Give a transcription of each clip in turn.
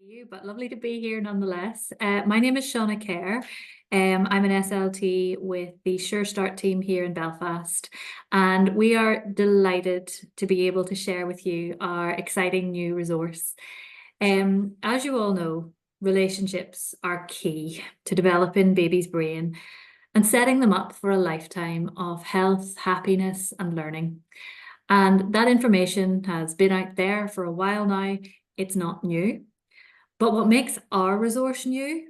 You, but lovely to be here nonetheless. My name is Seána Kerr. I'm an SLT with the Sure Start team here in Belfast, and we are delighted to be able to share with you our exciting new resource. As you all know, relationships are key to developing baby's brain and setting them up for a lifetime of health, happiness, and learning. And that information has been out there for a while now. It's not new. But what makes our resource new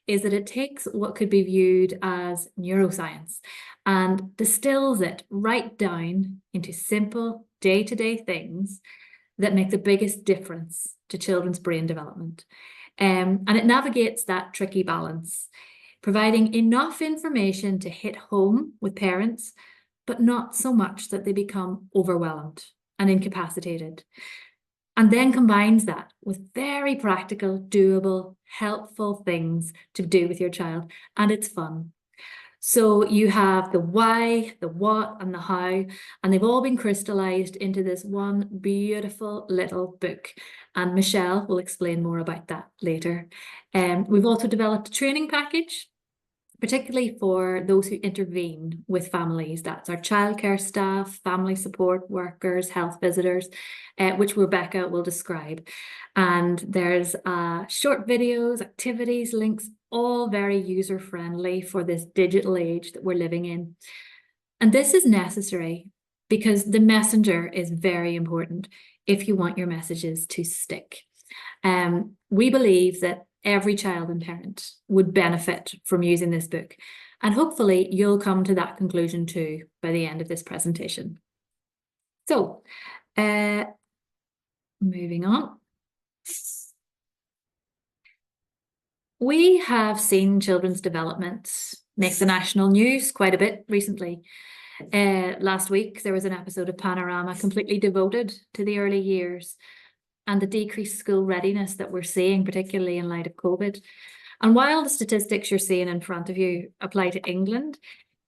is that it takes what could be viewed as neuroscience and distills it right down into simple day-to-day things that make the biggest difference to children's brain development. And it navigates that tricky balance, providing enough information to hit home with parents, but not so much that they become overwhelmed and incapacitated. And then combines that with very practical, doable, helpful things to do with your child. And it's fun. So you have the why, the what, and the how, and they've all been crystallized into this one beautiful little book. And Michelle will explain more about that later. We've also developed a training package, particularly for those who intervene with families. That's our childcare staff, family support workers, health visitors, which Rebecca will describe. And there's short videos, activities, links, all very user-friendly for this digital age that we're living in. And this is necessary because the messenger is very important if you want your messages to stick. We believe that every child and parent would benefit from using this book. And hopefully you'll come to that conclusion too by the end of this presentation. So, moving on. We have seen children's development make the national news quite a bit recently. Last week, there was an episode of Panorama completely devoted to the early years and the decreased school readiness that we're seeing, particularly in light of COVID. And while the statistics you're seeing in front of you apply to England,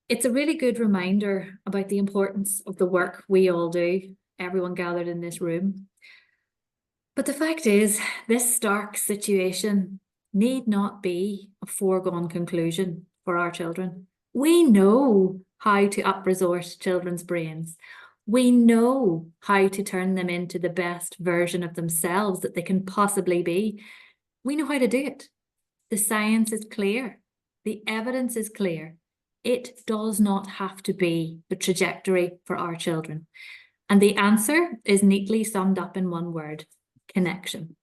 it's a really good reminder about the importance of the work we all do, everyone gathered in this room. But the fact is, this stark situation need not be a foregone conclusion for our children. We know how to up-resource children's brains. We know how to turn them into the best version of themselves that they can possibly be. We know how to do it. The science is clear. The evidence is clear. It does not have to be the trajectory for our children. And the answer is neatly summed up in one word: connection.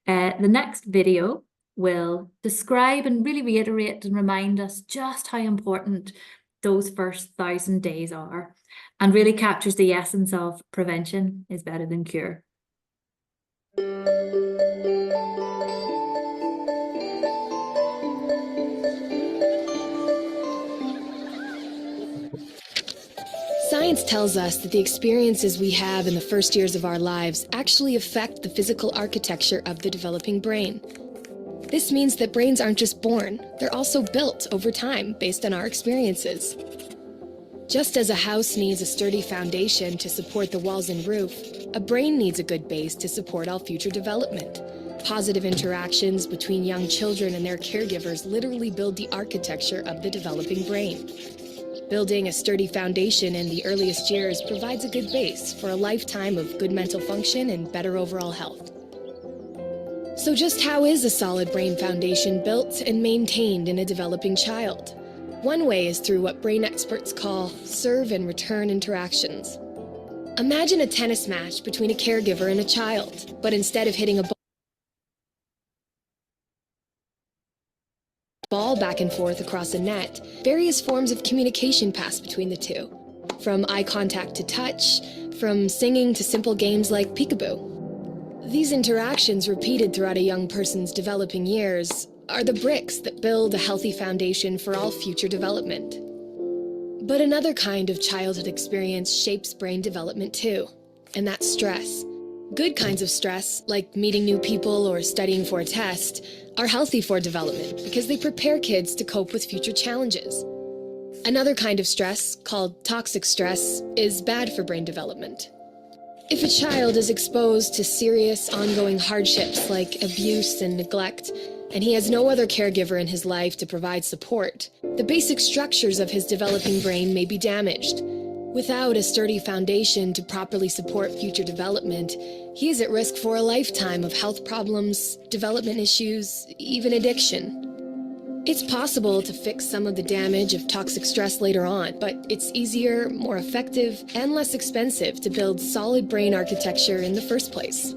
The next video will describe and really reiterate and remind us just how important those first 1,000 days are, and really captures the essence of prevention is better than cure. Science tells us that the experiences we have in the first years of our lives actually affect the physical architecture of the developing brain. This means that brains aren't just born, they're also built over time based on our experiences. Just as a house needs a sturdy foundation to support the walls and roof, a brain needs a good base to support all future development. Positive interactions between young children and their caregivers literally build the architecture of the developing brain. Building a sturdy foundation in the earliest years provides a good base for a lifetime of good mental function and better overall health. So just how is a solid brain foundation built and maintained in a developing child? One way is through what brain experts call serve and return interactions. Imagine a tennis match between a caregiver and a child, but instead of hitting a ball back and forth across a net, various forms of communication pass between the two. From eye contact to touch, from singing to simple games like peekaboo. These interactions, repeated throughout a young person's developing years, are the bricks that build a healthy foundation for all future development. But another kind of childhood experience shapes brain development too, and that's stress. Good kinds of stress, like meeting new people or studying for a test, are healthy for development because they prepare kids to cope with future challenges. Another kind of stress, called toxic stress, is bad for brain development. If a child is exposed to serious ongoing hardships like abuse and neglect, and he has no other caregiver in his life to provide support, the basic structures of his developing brain may be damaged. Without a sturdy foundation to properly support future development, he is at risk for a lifetime of health problems, development issues, even addiction. It's possible to fix some of the damage of toxic stress later on, but it's easier, more effective, and less expensive to build solid brain architecture in the first place.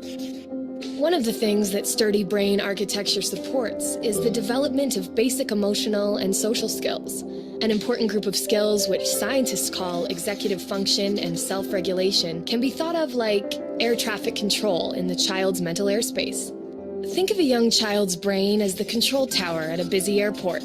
One of the things that sturdy brain architecture supports is the development of basic emotional and social skills, an important group of skills which scientists call executive function and self-regulation can be thought of like air traffic control in the child's mental airspace. Think of a young child's brain as the control tower at a busy airport.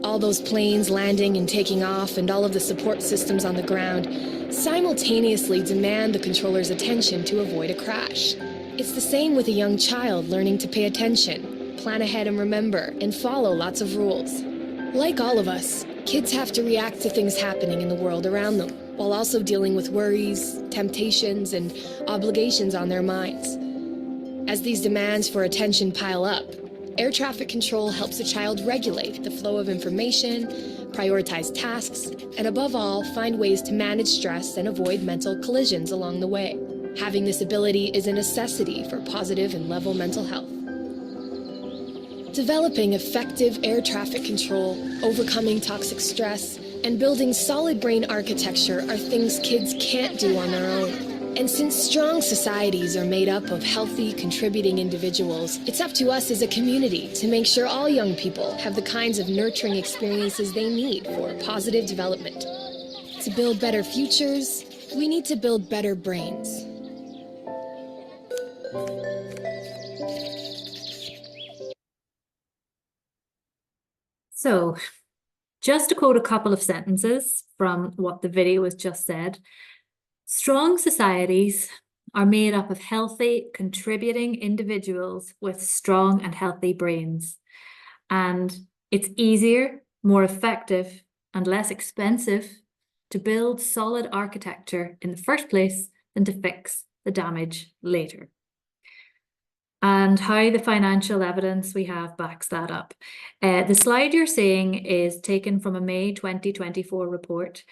All those planes landing and taking off and all of the support systems on the ground simultaneously demand the controller's attention to avoid a crash. It's the same with a young child learning to pay attention, plan ahead and remember, and follow lots of rules. Like all of us, kids have to react to things happening in the world around them, while also dealing with worries, temptations, and obligations on their minds. As these demands for attention pile up, air traffic control helps a child regulate the flow of information, prioritize tasks, and above all, find ways to manage stress and avoid mental collisions along the way. Having this ability is a necessity for positive and level mental health. Developing effective air traffic control, overcoming toxic stress, and building solid brain architecture are things kids can't do on their own. And since strong societies are made up of healthy, contributing individuals, it's up to us as a community to make sure all young people have the kinds of nurturing experiences they need for positive development. To build better futures, we need to build better brains. So, just to quote a couple of sentences from what the video has just said, strong societies are made up of healthy, contributing individuals with strong and healthy brains. And it's easier, more effective, and less expensive to build solid architecture in the first place than to fix the damage later. And how the financial evidence we have backs that up. The slide you're seeing is taken from a May 2024 report,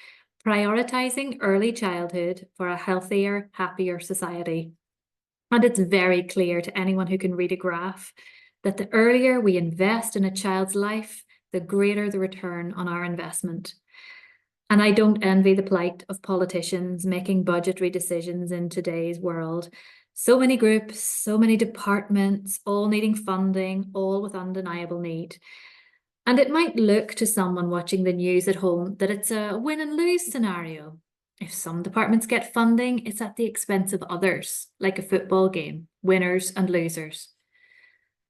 Prioritizing Early Childhood for a Healthier, Happier Society. And it's very clear to anyone who can read a graph that the earlier we invest in a child's life, the greater the return on our investment. And I don't envy the plight of politicians making budgetary decisions in today's world. So many groups, so many departments, all needing funding, all with undeniable need. And it might look to someone watching the news at home that it's a win and lose scenario. If some departments get funding, it's at the expense of others, like a football game, winners and losers.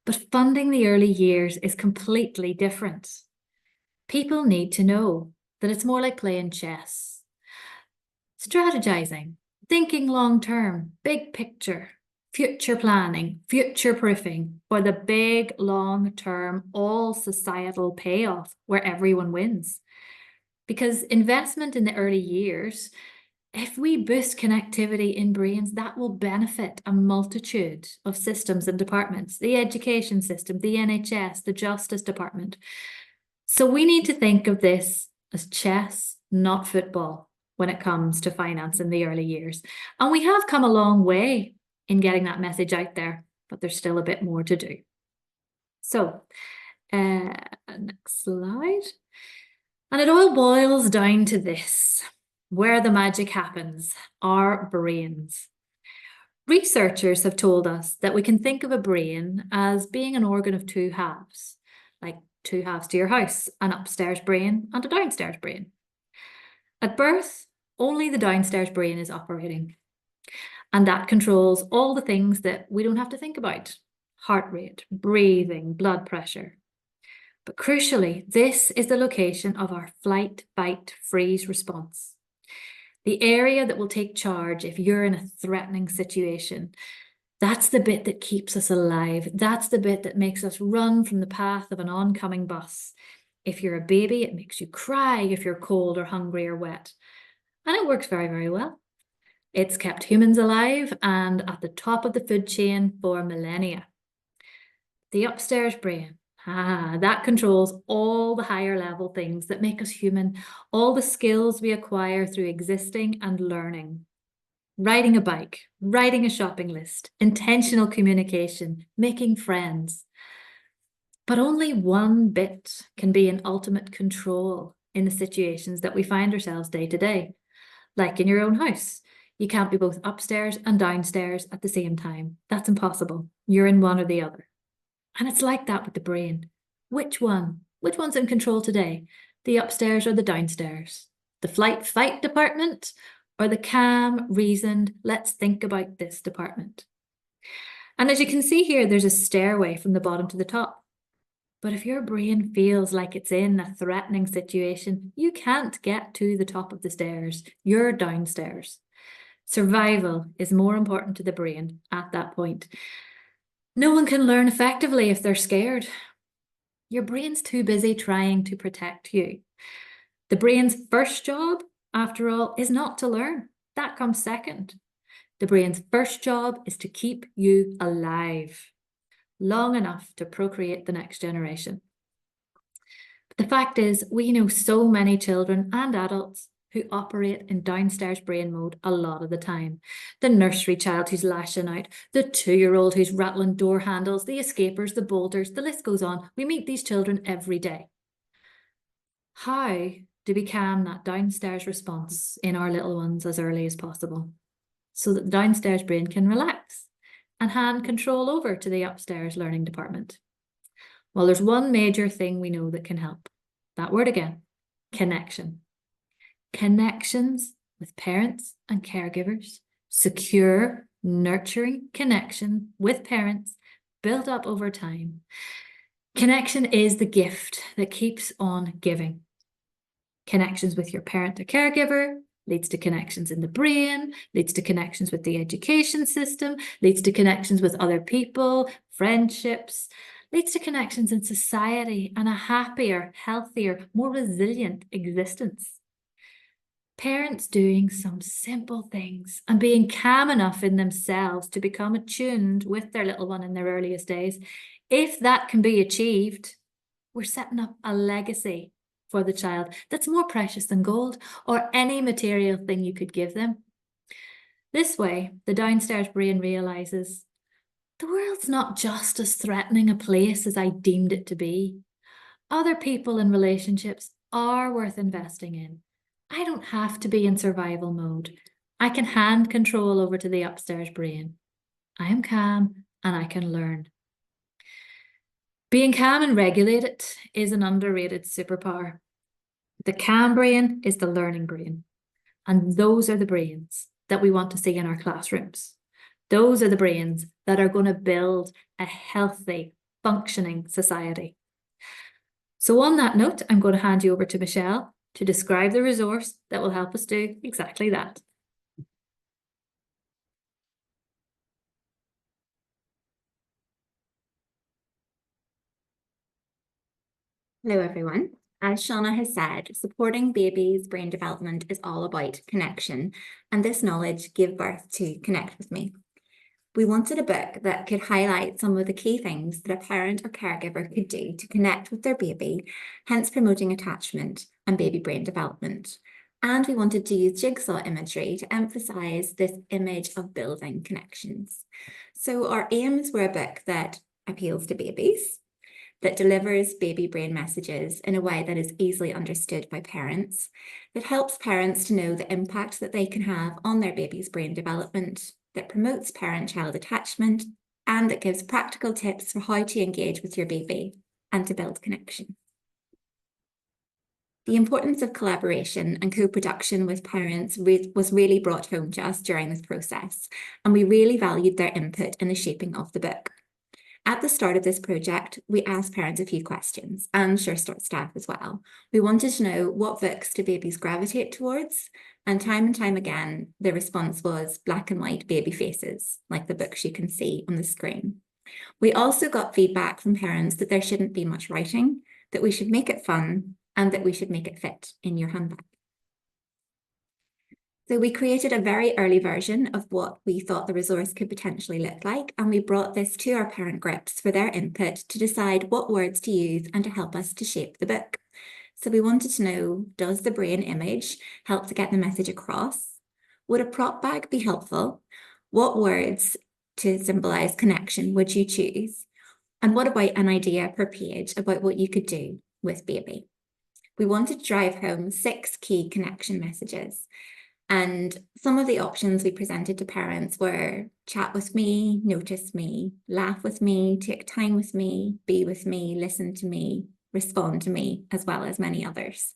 But funding the early years is completely different. People need to know that it's more like playing chess. Strategizing, thinking long-term, big picture, future planning, future-proofing for the big, long-term, all-societal payoff where everyone wins. Because investment in the early years, if we boost connectivity in brains, that will benefit a multitude of systems and departments, the education system, the NHS, the Justice Department. So we need to think of this as chess, not football, when it comes to finance in the early years. And we have come a long way in getting that message out there, but there's still a bit more to do. So, next slide. And it all boils down to this, where the magic happens, our brains. Researchers have told us that we can think of a brain as being an organ of two halves, like two halves to your house, an upstairs brain and a downstairs brain. At birth, only the downstairs brain is operating, and that controls all the things that we don't have to think about: heart rate, breathing, blood pressure. But crucially, this is the location of our flight, fight, freeze response. The area that will take charge if you're in a threatening situation. That's the bit that keeps us alive. That's the bit that makes us run from the path of an oncoming bus. If you're a baby, it makes you cry if you're cold or hungry or wet. And it works very, very well. It's kept humans alive and at the top of the food chain for millennia. The upstairs brain, that controls all the higher level things that make us human, all the skills we acquire through existing and learning. Riding a bike, writing a shopping list, intentional communication, making friends. But only one bit can be in ultimate control in the situations that we find ourselves day to day. Like in your own house, you can't be both upstairs and downstairs at the same time. That's impossible. You're in one or the other. And it's like that with the brain. Which one? Which one's in control today? The upstairs or the downstairs? The flight-fight department or the calm, reasoned, let's think about this department? And as you can see here, there's a stairway from the bottom to the top. But if your brain feels like it's in a threatening situation, you can't get to the top of the stairs. You're downstairs. Survival is more important to the brain at that point. No one can learn effectively if they're scared. Your brain's too busy trying to protect you. The brain's first job, after all, is not to learn. That comes second. The brain's first job is to keep you alive long enough to procreate the next generation. But the fact is, we know so many children and adults who operate in downstairs brain mode a lot of the time. The nursery child who's lashing out, the 2-year-old who's rattling door handles, the escapers, the boulders, the list goes on. We meet these children every day. How do we calm that downstairs response in our little ones as early as possible so that the downstairs brain can relax and hand control over to the upstairs learning department? Well, there's one major thing we know that can help. That word again, connection. Connections with parents and caregivers, secure, nurturing connection with parents built up over time. Connection is the gift that keeps on giving. Connections with your parent or caregiver leads to connections in the brain, leads to connections with the education system, leads to connections with other people, friendships, leads to connections in society and a happier, healthier, more resilient existence. Parents doing some simple things and being calm enough in themselves to become attuned with their little one in their earliest days. If that can be achieved, we're setting up a legacy for the child that's more precious than gold or any material thing you could give them. This way, the downstairs brain realizes the world's not just as threatening a place as I deemed it to be. Other people and relationships are worth investing in. I don't have to be in survival mode. I can hand control over to the upstairs brain. I am calm and I can learn. Being calm and regulated is an underrated superpower. The calm brain is the learning brain. And those are the brains that we want to see in our classrooms. Those are the brains that are going to build a healthy, functioning society. So on that note, I'm going to hand you over to Michelle to describe the resource that will help us do exactly that. Hello, everyone. As Seána has said, supporting babies' brain development is all about connection, and this knowledge gave birth to Connect With Me. We wanted a book that could highlight some of the key things that a parent or caregiver could do to connect with their baby, hence promoting attachment and baby brain development. And we wanted to use jigsaw imagery to emphasize this image of building connections. So our aims were a book that appeals to babies, that delivers baby brain messages in a way that is easily understood by parents, that helps parents to know the impact that they can have on their baby's brain development, that promotes parent-child attachment, and that gives practical tips for how to engage with your baby and to build connection. The importance of collaboration and co-production with parents was really brought home to us during this process, and we really valued their input in the shaping of the book. At the start of this project, we asked parents a few questions, and SureStart staff as well. We wanted to know what books do babies gravitate towards, and time again, the response was black and white baby faces, like the books you can see on the screen. We also got feedback from parents that there shouldn't be much writing, that we should make it fun, and that we should make it fit in your handbag. So we created a very early version of what we thought the resource could potentially look like, and we brought this to our parent groups for their input to decide what words to use and to help us to shape the book. So we wanted to know, does the brain image help to get the message across? Would a prop bag be helpful? What words to symbolize connection would you choose? And what about an idea per page about what you could do with baby? We wanted to drive home 6 key connection messages. And some of the options we presented to parents were chat with me, notice me, laugh with me, take time with me, be with me, listen to me, respond to me, as well as many others.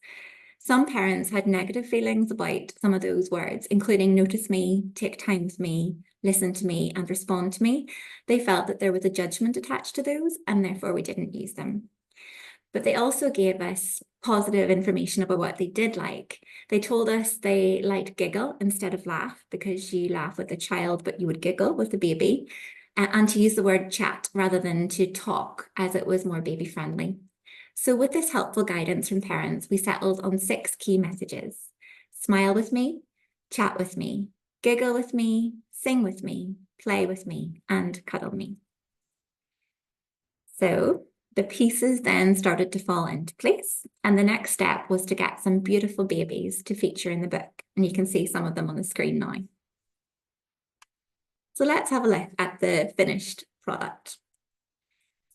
Some parents had negative feelings about some of those words, including notice me, take time with me, listen to me, and respond to me. They felt that there was a judgment attached to those, and therefore we didn't use them. But they also gave us positive information about what they did like. They told us they liked giggle instead of laugh, because you laugh with a child, but you would giggle with the baby, and to use the word chat rather than to talk, as it was more baby friendly. So with this helpful guidance from parents, we settled on 6 key messages: smile with me, chat with me, giggle with me, sing with me, play with me, and cuddle me. So the pieces then started to fall into place, and the next step was to get some beautiful babies to feature in the book, and you can see some of them on the screen now. So let's have a look at the finished product.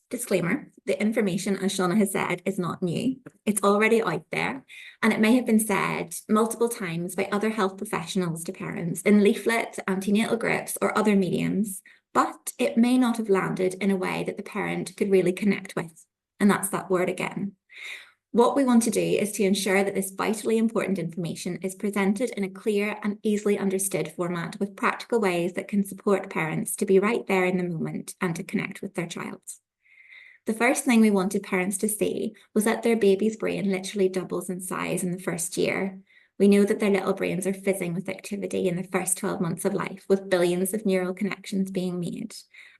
Disclaimer, the information, as Seána has said, is not new. It's already out there, and it may have been said multiple times by other health professionals to parents in leaflets, antenatal groups, or other mediums, but it may not have landed in a way that the parent could really connect with. And that's that word again. What we want to do is to ensure that this vitally important information is presented in a clear and easily understood format with practical ways that can support parents to be right there in the moment and to connect with their child. The first thing we wanted parents to see was that their baby's brain literally doubles in size in the first year. We know that their little brains are fizzing with activity in the first 12 months of life, with billions of neural connections being made.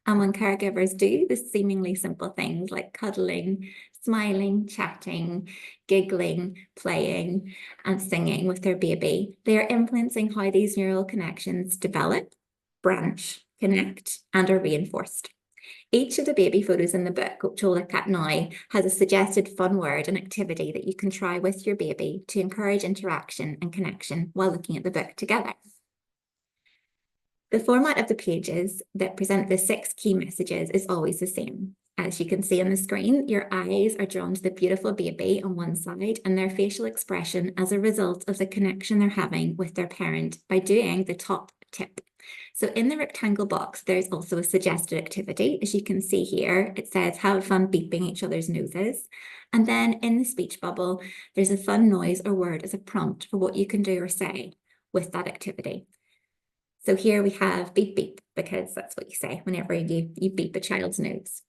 And when caregivers do the seemingly simple things like cuddling, smiling, chatting, giggling, playing, and singing with their baby, they are influencing how these neural connections develop, branch, connect, and are reinforced. Each of the baby photos in the book, which we'll look at now, has a suggested fun word and activity that you can try with your baby to encourage interaction and connection while looking at the book together. The format of the pages that present the 6 key messages is always the same. As you can see on the screen, your eyes are drawn to the beautiful baby on one side and their facial expression as a result of the connection they're having with their parent by doing the top tip. So in the rectangle box, there's also a suggested activity. As you can see here, it says have fun beeping each other's noses. And then in the speech bubble, there's a fun noise or word as a prompt for what you can do or say with that activity. So here we have beep beep, because that's what you say whenever you beep a child's nose.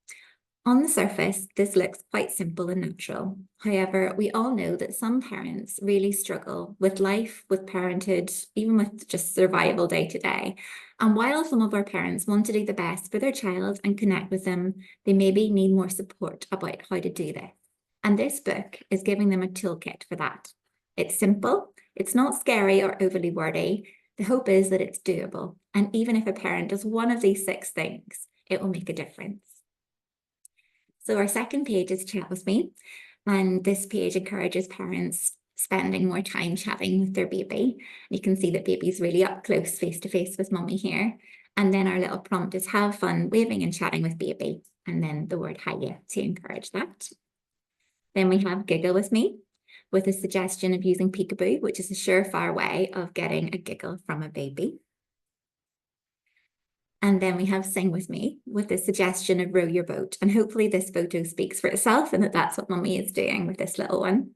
On the surface, this looks quite simple and natural. However, we all know that some parents really struggle with life, with parenthood, even with just survival day to day. And while some of our parents want to do the best for their child and connect with them, they maybe need more support about how to do this. And this book is giving them a toolkit for that. It's simple, it's not scary or overly wordy. The hope is that it's doable. And even if a parent does one of these 6 things, it will make a difference. So our second page is Chat With Me, and this page encourages parents spending more time chatting with their baby. You can see that baby's really up close, face to face with mummy here. And then our little prompt is have fun waving and chatting with baby, and then the word hiya to encourage that. Then we have Giggle With Me, with a suggestion of using peekaboo, which is a surefire way of getting a giggle from a baby. And then we have Sing With Me, with the suggestion of row your boat. And hopefully this photo speaks for itself and that's what mummy is doing with this little one.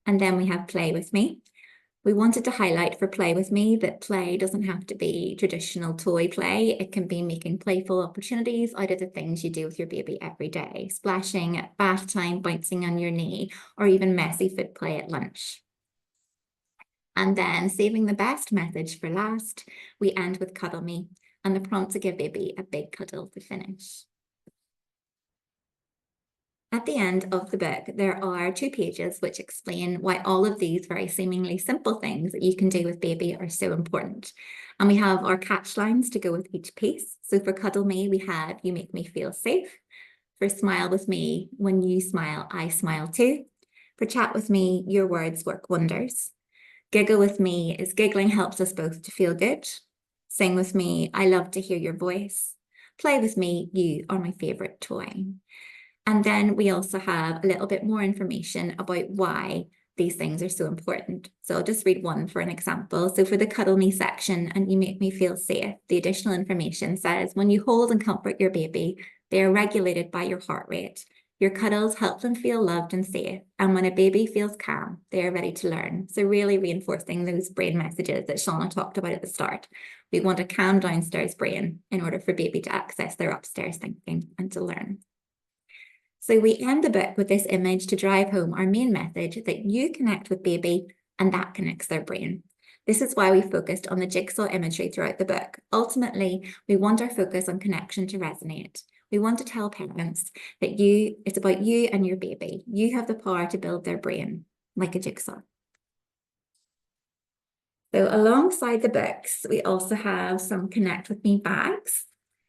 And then we have Play With Me. We wanted to highlight for Play With Me that play doesn't have to be traditional toy play. It can be making playful opportunities out of the things you do with your baby every day. Splashing at bath time, bouncing on your knee, or even messy foot play at lunch. And then, saving the best message for last, we end with Cuddle Me, and the prompt to give baby a big cuddle to finish. At the end of the book, there are 2 pages which explain why all of these very seemingly simple things that you can do with baby are so important. And we have our catch lines to go with each piece. So for Cuddle Me, we have You Make Me Feel Safe. For Smile With Me, when you smile, I smile too. For Chat With Me, your words work wonders. Giggle With Me is giggling helps us both to feel good. Sing With Me, I love to hear your voice. Play With Me, you are my favorite toy. And then we also have a little bit more information about why these things are so important. So I'll just read one for an example. So for the Cuddle Me section and You Make Me Feel Safe, the additional information says, when you hold and comfort your baby, they are regulated by your heart rate. Your cuddles help them feel loved and safe. And when a baby feels calm, they are ready to learn. So really reinforcing those brain messages that Seána talked about at the start. We want a calm downstairs brain in order for baby to access their upstairs thinking and to learn. So we end the book with this image to drive home our main message that you connect with baby and that connects their brain. This is why we focused on the jigsaw imagery throughout the book. Ultimately, we want our focus on connection to resonate. We want to tell parents that it's about you and your baby. You have the power to build their brain like a jigsaw. So alongside the books, we also have some Connect With Me bags.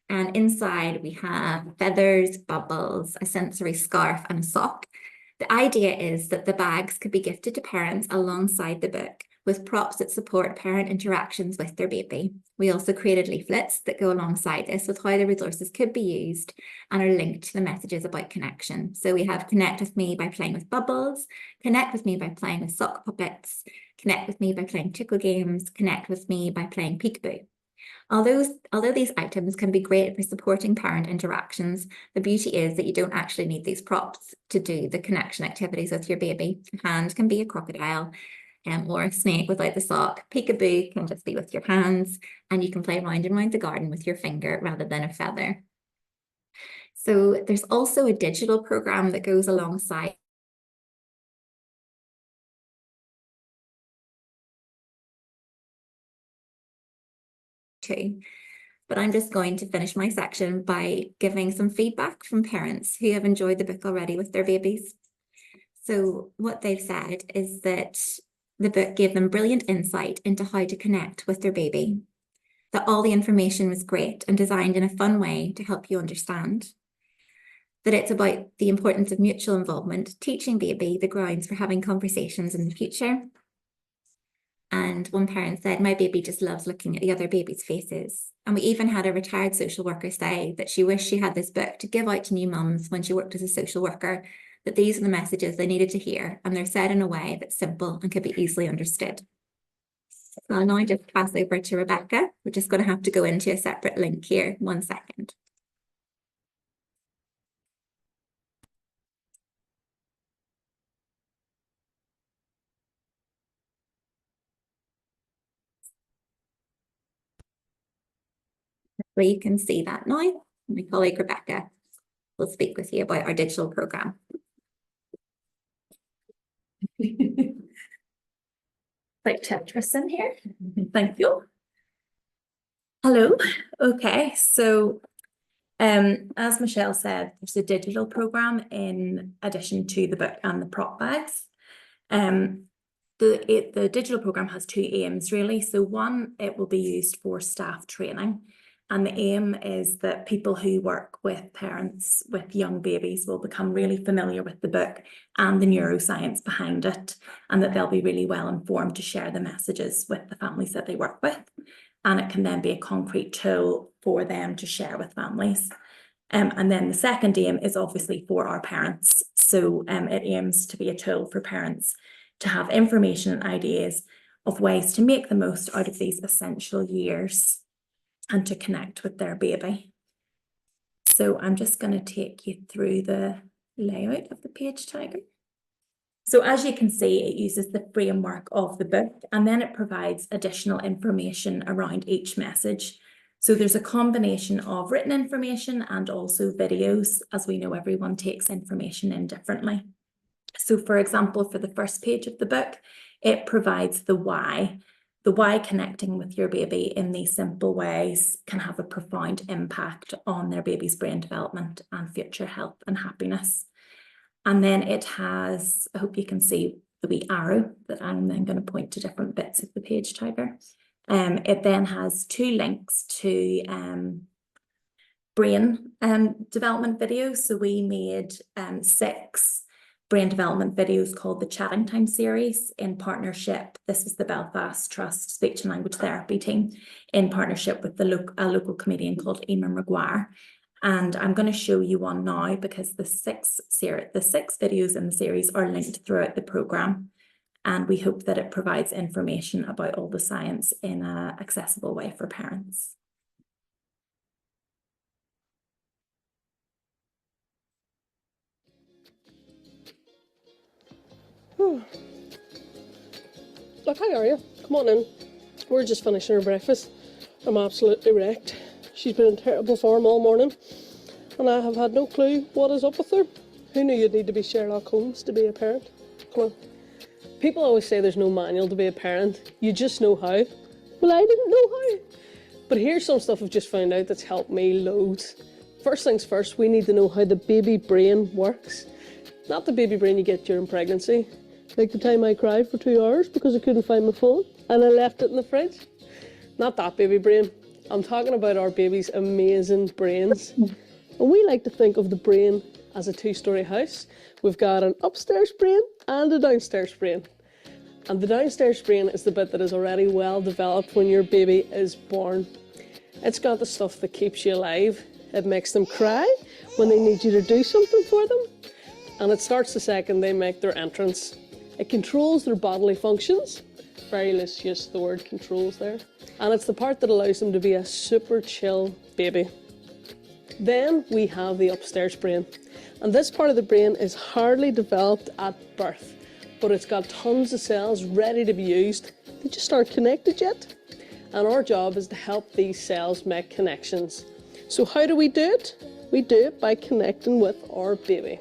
And inside we have feathers, bubbles, a sensory scarf and a sock. The idea is that the bags could be gifted to parents alongside the book with props that support parent interactions with their baby. We also created leaflets that go alongside this with how the resources could be used and are linked to the messages about connection. So we have Connect With Me by playing with bubbles, Connect With Me by playing with sock puppets, Connect With Me by playing tickle games, Connect With Me by playing peekaboo. Although these items can be great for supporting parent interactions, the beauty is that you don't actually need these props to do the connection activities with your baby. A hand can be a crocodile or a snake without the sock. Peekaboo can just be with your hands, and you can play round and round the garden with your finger rather than a feather. So there's also a digital program that goes alongside too. But I'm just going to finish my section by giving some feedback from parents who have enjoyed the book already with their babies. So what they've said is that the book gave them brilliant insight into how to connect with their baby, that all the information was great and designed in a fun way to help you understand, that it's about the importance of mutual involvement, teaching baby the grounds for having conversations in the future. And one parent said, my baby just loves looking at the other babies' faces. And we even had a retired social worker say that she wished she had this book to give out to new mums when she worked as a social worker, that these are the messages they needed to hear, and they're said in a way that's simple and could be easily understood. So I'll now just pass over to Rebecca. We're just going to have to go into a separate link here. 1 second. So you can see that now. My colleague Rebecca will speak with you about our digital programme. Like Tetris in here. Thank you. Hello. Okay, so as Michelle said, there's a digital programme in addition to the book and the prop bags. The digital programme has 2 aims really. So one, it will be used for staff training. And the aim is that people who work with parents with young babies will become really familiar with the book and the neuroscience behind it, and that they'll be really well informed to share the messages with the families that they work with. And it can then be a concrete tool for them to share with families. And then the second aim is obviously for our parents. So it aims to be a tool for parents to have information and ideas of ways to make the most out of these essential years and to connect with their baby. So I'm just going to take you through the layout of the page tiger. So as you can see, it uses the framework of the book, and then it provides additional information around each message. So there's a combination of written information and also videos, as we know everyone takes information in differently. So for example, for the first page of the book, it provides the why. The why connecting with your baby in these simple ways can have a profound impact on their baby's brain development and future health and happiness. And then it has, I hope you can see the wee arrow that I'm then going to point to different bits of the page tagger. It then has 2 links to brain development videos. So we made 6 brain development videos called the Chatting Time series in partnership. This is the Belfast Trust Speech and Language Therapy team in partnership with a local comedian called Maguire. And I'm going to show you one now because the 6 videos in the series are linked throughout the programme. And we hope that it provides information about all the science in an accessible way for parents. Look, how are you? Come on in. We're just finishing our breakfast. I'm absolutely wrecked. She's been in terrible form all morning, and I have had no clue what is up with her. Who knew you'd need to be Sherlock Holmes to be a parent? Come on. People always say there's no manual to be a parent. You just know how. Well, I didn't know how. But here's some stuff I've just found out that's helped me loads. First things first, we need to know how the baby brain works. Not the baby brain you get during pregnancy. Like the time I cried for 2 hours because I couldn't find my phone and I left it in the fridge. Not that baby brain. I'm talking about our baby's amazing brains. And we like to think of the brain as a 2-story house. We've got an upstairs brain and a downstairs brain. And the downstairs brain is the bit that is already well developed when your baby is born. It's got the stuff that keeps you alive. It makes them cry when they need you to do something for them. And it starts the second they make their entrance. It controls their bodily functions. Very loose use of the word controls there. And it's the part that allows them to be a super chill baby. Then we have the upstairs brain. And this part of the brain is hardly developed at birth, but it's got tons of cells ready to be used. They just aren't connected yet. And our job is to help these cells make connections. So how do we do it? We do it by connecting with our baby.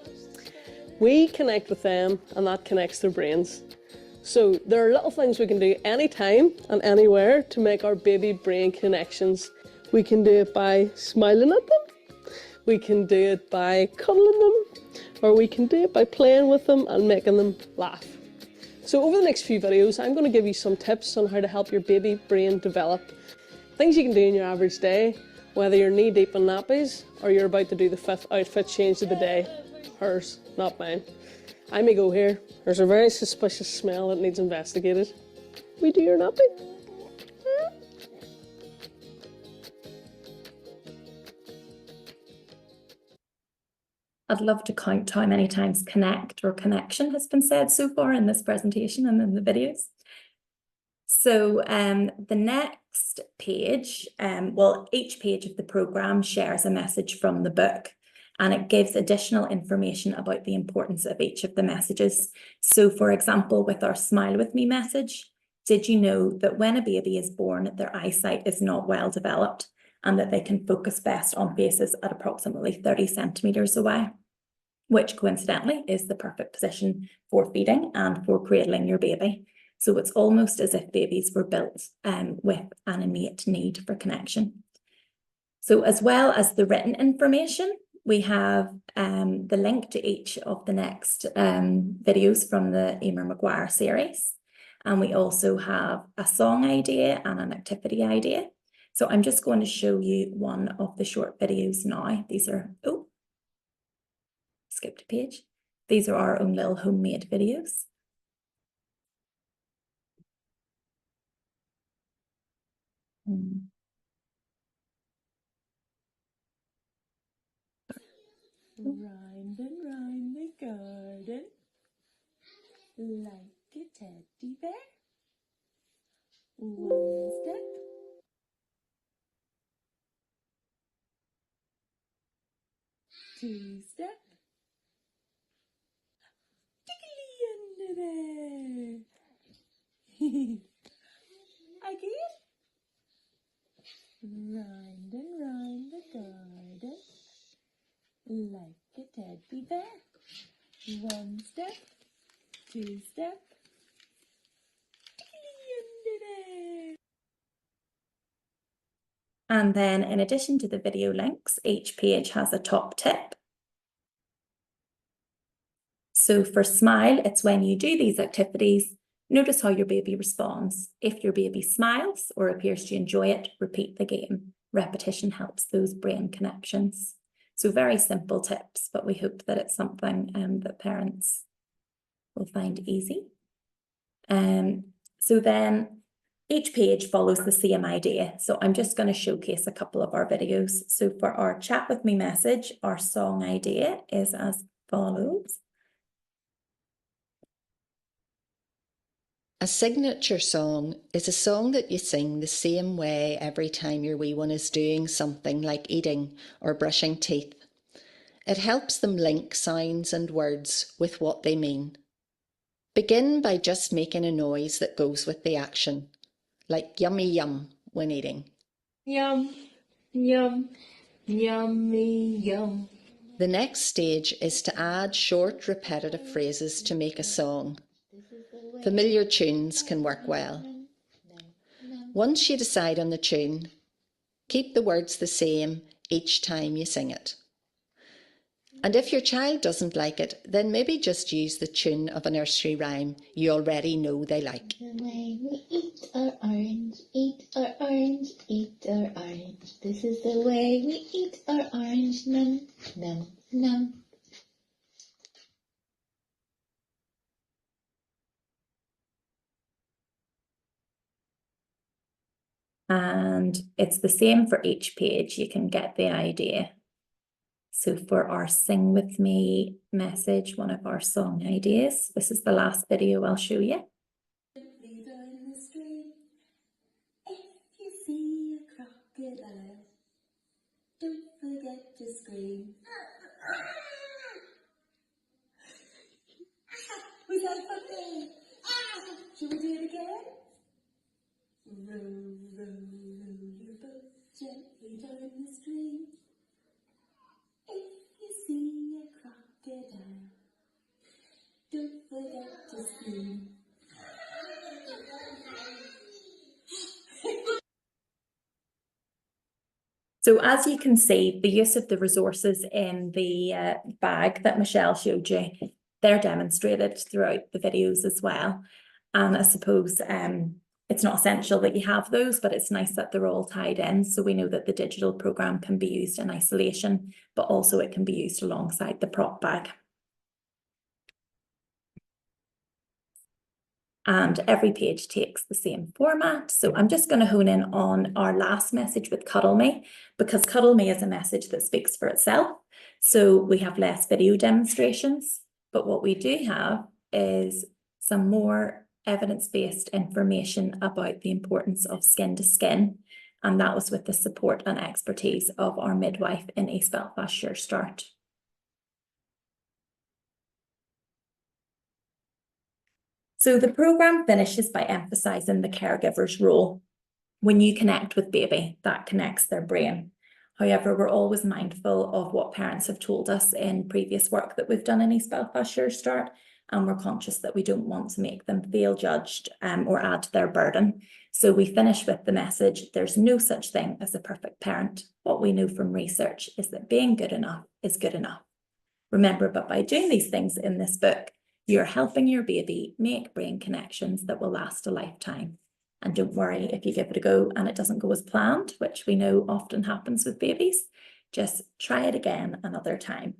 We connect with them, and that connects their brains. So there are little things we can do anytime and anywhere to make our baby brain connections. We can do it by smiling at them, we can do it by cuddling them, or we can do it by playing with them and making them laugh. So over the next few videos, I'm going to give you some tips on how to help your baby brain develop. Things you can do in your average day, whether you're knee deep in nappies or you're about to do the 5th outfit change of the day. Hers, not mine. I may go here. There's a very suspicious smell that needs investigated. We do your nappy. I'd love to count how many times connect or connection has been said so far in this presentation and in the videos. So the next page, well, each page of the programme shares a message from the book, and it gives additional information about the importance of each of the messages. So for example, with our Smile With Me message, did you know that when a baby is born, their eyesight is not well developed and that they can focus best on faces at approximately 30 centimetres away, which coincidentally is the perfect position for feeding and for cradling your baby. So it's almost as if babies were built with an innate need for connection. So as well as the written information, we have the link to each of the next videos from the Maguire series. And we also have a song idea and an activity idea. So I'm just going to show you one of the short videos now. These are, oh, skipped a page. These are our own little homemade videos. Round and round the garden, like a teddy bear. One step, two step, tickly under there. Again. Round and round the garden, like a teddy bear. One step, two step, tickly under there. And then in addition to the video links, each page has a top tip. So for smile, it's when you do these activities, notice how your baby responds. If your baby smiles or appears to enjoy it, repeat the game. Repetition helps those brain connections. So very simple tips, but we hope that it's something that parents will find easy. So then each page follows the same idea. So I'm just going to showcase a couple of our videos. So for our chat with me message, our song idea is as follows. A signature song is a song that you sing the same way every time your wee one is doing something like eating or brushing teeth. It helps them link sounds and words with what they mean. Begin by just making a noise that goes with the action, like yummy yum when eating. Yum, yum, yummy, yum. The next stage is to add short, repetitive phrases to make a song. Familiar tunes can work well. Once you decide on the tune, keep the words the same each time you sing it. And if your child doesn't like it, then maybe just use the tune of a nursery rhyme you already know they like. The way we eat our orange, eat our orange, eat our orange. This is the way we eat our orange, num, num, num. And it's the same for each page. You can get the idea. So for our Sing With Me message, one of our song ideas, this is the last video I'll show you. Leader in the stream. If you see a crocodile, don't forget to scream. Was that funny? Shall we do it again? Row, row, row your boat gently down the stream. If you see a crocodile, don't forget to scream. So as you can see, the use of the resources in the bag that Michelle showed you, they're demonstrated throughout the videos as well. And I suppose it's not essential that you have those, but it's nice that they're all tied in. So we know that the digital program can be used in isolation, but also it can be used alongside the prop bag. And every page takes the same format. So I'm just going to hone in on our last message with Cuddle Me, because Cuddle Me is a message that speaks for itself. So we have less video demonstrations, but what we do have is some more evidence-based information about the importance of skin to skin. And that was with the support and expertise of our midwife in East Belfast Sure Start. So the programme finishes by emphasising the caregiver's role. When you connect with baby, that connects their brain. However, we're always mindful of what parents have told us in previous work that we've done in East Belfast Sure Start, and we're conscious that we don't want to make them feel judged or add to their burden. So we finish with the message, there's no such thing as a perfect parent. What we know from research is that being good enough is good enough. Remember, but by doing these things in this book, you're helping your baby make brain connections that will last a lifetime. And don't worry if you give it a go and it doesn't go as planned, which we know often happens with babies. Just try it again another time.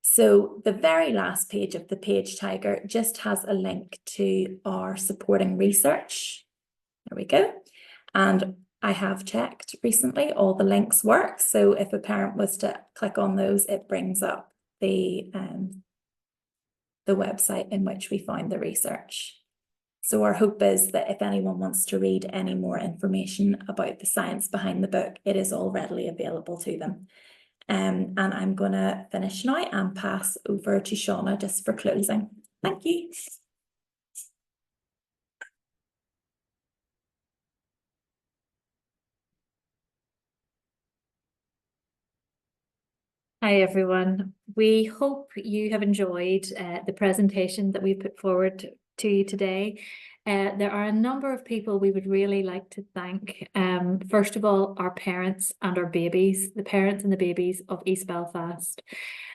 So the very last page of the Page Tiger just has a link to our supporting research. There we go. And I have checked recently, all the links work. So if a parent was to click on those, it brings up the website in which we found the research. So our hope is that if anyone wants to read any more information about the science behind the book, it is all readily available to them. And I'm going to finish now and pass over to Seána just for closing. Thank you. Hi everyone. We hope you have enjoyed the presentation that we put forward to you today. There are a number of people we would really like to thank. First of all, our parents and our babies, the parents and the babies of East Belfast,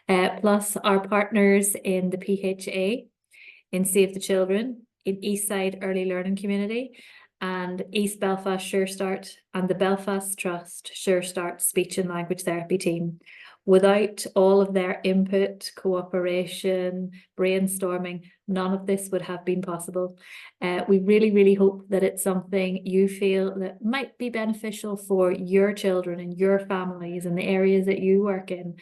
plus our partners in the PHA, in Save the Children, in Eastside Early Learning Community, and East Belfast Sure Start and the Belfast Trust Sure Start Speech and Language Therapy team. Without all of their input, cooperation, brainstorming, none of this would have been possible. We really, really hope that it's something you feel that might be beneficial for your children and your families and the areas that you work in.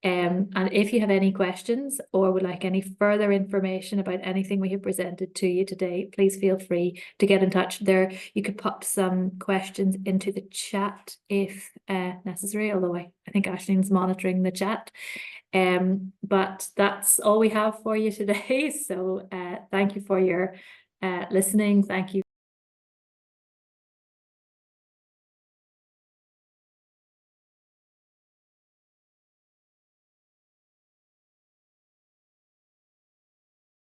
And if you have any questions or would like any further information about anything we have presented to you today, please feel free to get in touch. There, you could pop some questions into the chat if necessary, although I think Aislinn's monitoring the chat. But that's all we have for you today. So thank you for your listening. Thank you.